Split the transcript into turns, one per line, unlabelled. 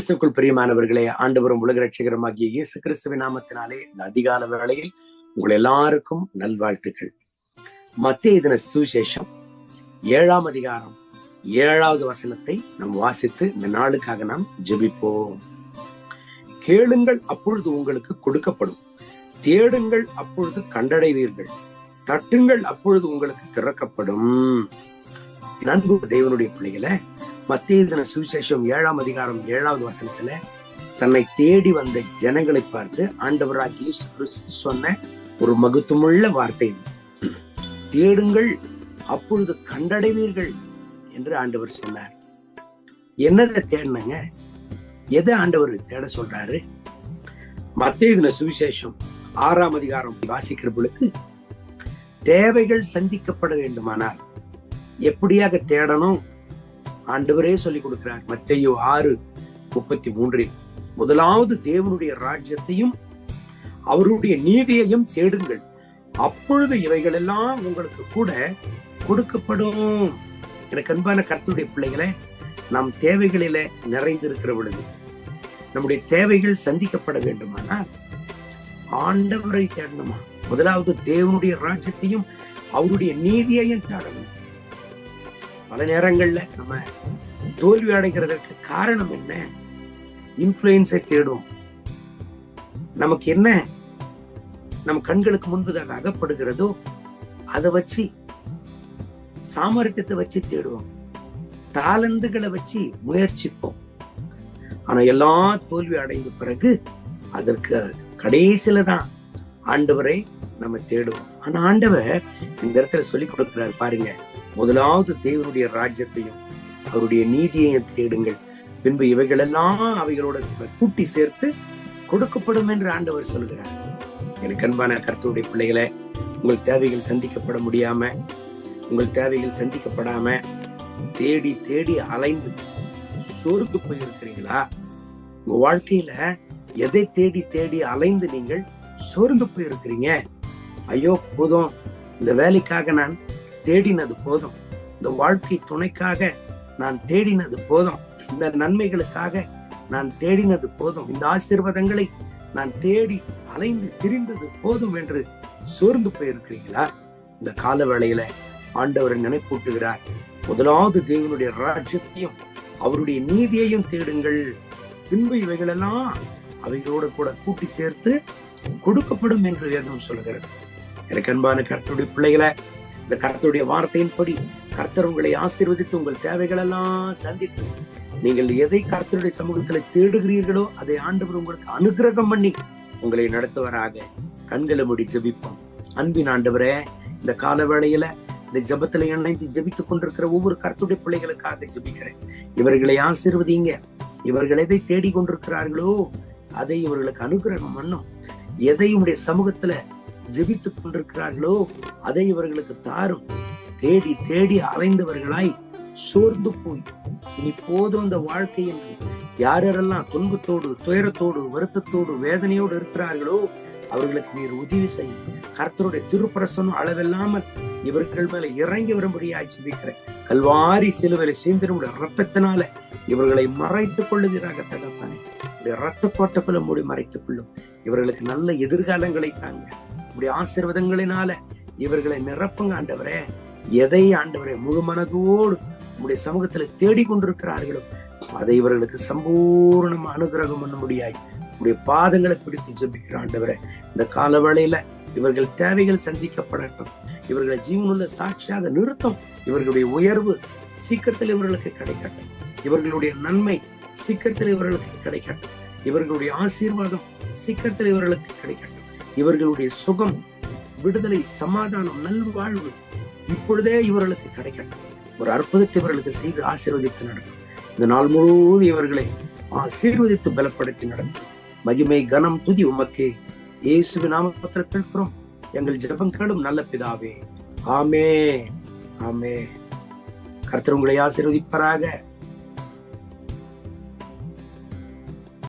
கிறிஸ்துவுக்குள் பிரியமானவர்களே, ஆண்டவரும் உலக ரட்சகருமாகிய இயேசு கிறிஸ்துவின் நாமத்தினாலே இந்த அதிகால வேளையில் உங்கள் எல்லாருக்கும் நல்வாழ்த்துக்கள். மத்தேயு தின சுவிசேஷம் 7ஆம் அதிகாரம் 7வது வசனத்தை நாம் வாசித்து இந்த நாளுக்காக நாம் ஜெபிப்போம். கேளுங்கள், அப்பொழுது உங்களுக்கு கொடுக்கப்படும். தேடுங்கள், அப்பொழுது கண்டடைவீர்கள். தட்டுங்கள், அப்பொழுது உங்களுக்கு திறக்கப்படும். நன்கு தேவனுடைய பிள்ளைகளை, மத்தேயு தின சுவிசேஷம் 7ஆம் அதிகாரம் 7வது வசனத்துல தன்னை தேடி வந்த ஜனங்களை பார்த்து ஆண்டவராகிய இயேசு கிறிஸ்து சொன்ன ஒரு மகத்துவமுள்ள வார்த்தை, தேடுங்கள் அப்பொழுது கண்டடைவீர்கள் என்று ஆண்டவர் சொன்னார். என்னதை தேடினங்க? எதை ஆண்டவர் தேட சொல்றாரு? மத்தேயு தின சுவிசேஷம் 6ஆம் அதிகாரம் வாசிக்கிற பொழுது, தேவைகள் சந்திக்கப்பட வேண்டுமானால் எப்படியாக தேடணும் ஆண்டவரே சொல்லிக் கொடுக்கிறார். மத்தேயு 6:33, முதலாவது தேவனுடைய ராஜ்யத்தையும் அவருடைய நீதியையும் தேடுங்கள், அப்பொழுது இவைகள் எல்லாம் உங்களுக்கு கூட கொடுக்கப்படும். எனக்கு அன்பான கர்த்தருடைய பிள்ளைகளை, நம் தேவைகளில நிறைந்திருக்கிற பொழுது, நம்முடைய தேவைகள் சந்திக்கப்பட வேண்டுமானால் ஆண்டவரை தேடணுமா? முதலாவது தேவனுடைய ராஜ்யத்தையும் அவருடைய நீதியையும் தேடணும். பல நேரங்கள்ல நம்ம தோல்வி அடைகிறதற்கு காரணம் என்ன? இன்ஃப்ளூயன்ஸை தேடுவோம். நமக்கு என்ன நம் கண்களுக்கு முன்பதாக அகப்படுகிறதோ அதை வச்சு, சாமர்த்தியத்தை வச்சு தேடுவோம், தாளந்துகளை வச்சு முயற்சிப்போம். ஆனா எல்லா தோல்வி அடைந்த பிறகு அதற்கு கடைசியில தான் ஆண்டவரை நம்ம தேடுவோம். ஆனா ஆண்டவர் இந்த இடத்துல சொல்லி கொடுக்கிறார் பாருங்க, முதலாவது தேவனுடைய ராஜ்யத்தையும் அவருடைய நீதியையும் தேடுங்கள், பின்பு இவைகளெல்லாம் அவைகளோட கூட்டி சேர்த்து கொடுக்கப்படும் என்று ஆண்டவர் சொல்கிறார். எனக்கு அன்பான கர்த்தருடைய பிள்ளைகளை, உங்கள் தேவைகள் சந்திக்கப்பட முடியாம, உங்கள் தேவைகள் சந்திக்கப்படாம தேடி தேடி அலைந்து சோர்ந்து போயிருக்கிறீங்களா? உங்க வாழ்க்கையில எதை தேடி தேடி அலைந்து நீங்கள் சோர்ந்து போயிருக்கிறீங்க? ஐயோ போதும், இந்த வேலைக்காக நான் தேடினது போதும், இந்த வாழ்க்கை துணைக்காக நான் தேடினது போதும், இந்த நன்மைகளுக்காக நான் தேடினது போதும், இந்த ஆசீர்வாதங்களை நான் தேடி அலைந்து திரிந்தது போதும் என்று சோர்ந்து போயிருக்கிறீங்களா? இந்த கால வேளையில ஆண்டவரை நினைப்பூட்டுகிறார், முதலாவது தேவனுடைய ராஜ்யத்தையும் அவருடைய நீதியையும் தேடுங்கள், பின்பு இவைகளெல்லாம் அவைகளோடு கூட கூட்டி சேர்த்து கொடுக்கப்படும் என்று வேதம் சொல்கிறது. எனக்கு அன்பான கர்த்தருடைய பிள்ளைகளை, இந்த கர்த்தருடைய வார்த்தையின்படி கர்த்தர் உங்களை ஆசீர்வதித்து உங்கள் தேவைகள் எல்லாம் சந்தித்து, நீங்கள் எதை கர்த்தருடைய சமூகத்துல தேடுகிறீர்களோ அதை ஆண்டவர் உங்களுக்கு அனுகிரகம் பண்ணி உங்களை நடத்துவராக. கண்களை மூடி ஜெபிப்போம். அன்பின் ஆண்டவரே, இந்த கால வேளையில இந்த ஜெபத்துல இணைந்து ஜெபித்துக் கொண்டிருக்கிற ஒவ்வொரு கர்த்தருடைய பிள்ளைகளுக்காக ஜெபிக்கிறேன். இவர்களை ஆசீர்வதிங்க. இவர்கள் எதை தேடி கொண்டிருக்கிறார்களோ அதை இவர்களுக்கு அனுகிரகம் பண்ணும். எதை உடைய சமூகத்துல ஜெபித்துக் கொண்டிருக்கிறார்களோ அதை இவர்களுக்கு தாரும். தேடி தேடி அலைந்தவர்களாய் சோர்ந்து போய் இனி போதும் இந்த வாழ்க்கை என்று யாரெல்லாம் துன்பத்தோடு, துயரத்தோடு, வருத்தத்தோடு, வேதனையோடு இருக்கிறார்களோ அவர்களுக்கு நீர் உதவி செய்யும். கர்த்தருடைய திருப்பிரசனம் அளவில்லாமல் இவர்கள் மேல இறங்கி வரும்படியாய் ஜெபிக்கிறேன். கல்வாரி சிலுவையில சேர்ந்திருந்த ரத்தத்தினால இவர்களை மறைத்துக் கொள்ளுகிறாக தகப்பனே. இரத்த கோட்டைக்குள்ள மூடி மறைத்துக் கொள்ளும். இவர்களுக்கு நல்ல எதிர்காலங்களை தாங்க. இப்படி ஆசீர்வாதங்களினால இவர்களை நிரப்புங்க ஆண்டவரே. எதை ஆண்டவரே முழு மனதோடு உங்களுடைய சமூகத்துல தேடிக்கொண்டிருக்கிறார்களோ அதை இவர்களுக்கு சம்பூர்ணமா அனுகிரகம் பண்ண முடியாய் உங்களுடைய பாதங்களை பிடித்து ஜெபிக்கிற ஆண்டவரே. இந்த கால வேளையில இவர்கள் தேவைகள் சந்திக்கப்படட்டும். இவர்களை ஜீவனுள்ள சாட்சியாக நிறுத்தும். இவர்களுடைய உயர்வு சீக்கிரத்தில் இவர்களுக்கு கிடைக்கட்டும். இவர்களுடைய நன்மை சீக்கிரத்தில் இவர்களுக்கு கிடைக்கட்டும். இவர்களுடைய ஆசீர்வாதம் சீக்கிரத்தில் இவர்களுக்கு கிடைக்கட்டும். இவர்களுடைய சுகம், விடுதலை, சமாதானம், நல்வாழ்வு இப்பொழுதே இவர்களுக்கு கிடைக்கட்டும். ஒரு அற்புதத்தை இவர்களுக்கு செய்து ஆசீர்வதித்து நடத்தும். இந்த நாள் முழுவதும் இவர்களை ஆசீர்வதித்து பலப்படுத்தி நடத்தும். மகிமை, கனம், துதி உமக்கே. இயேசுவின் நாமத்தில் கேட்கிறோம் எங்கள் ஜெபம் கேளும் நல்ல பிதாவே. ஆமென், ஆமென். கர்த்தர் உங்களை ஆசீர்வதிப்பாராக.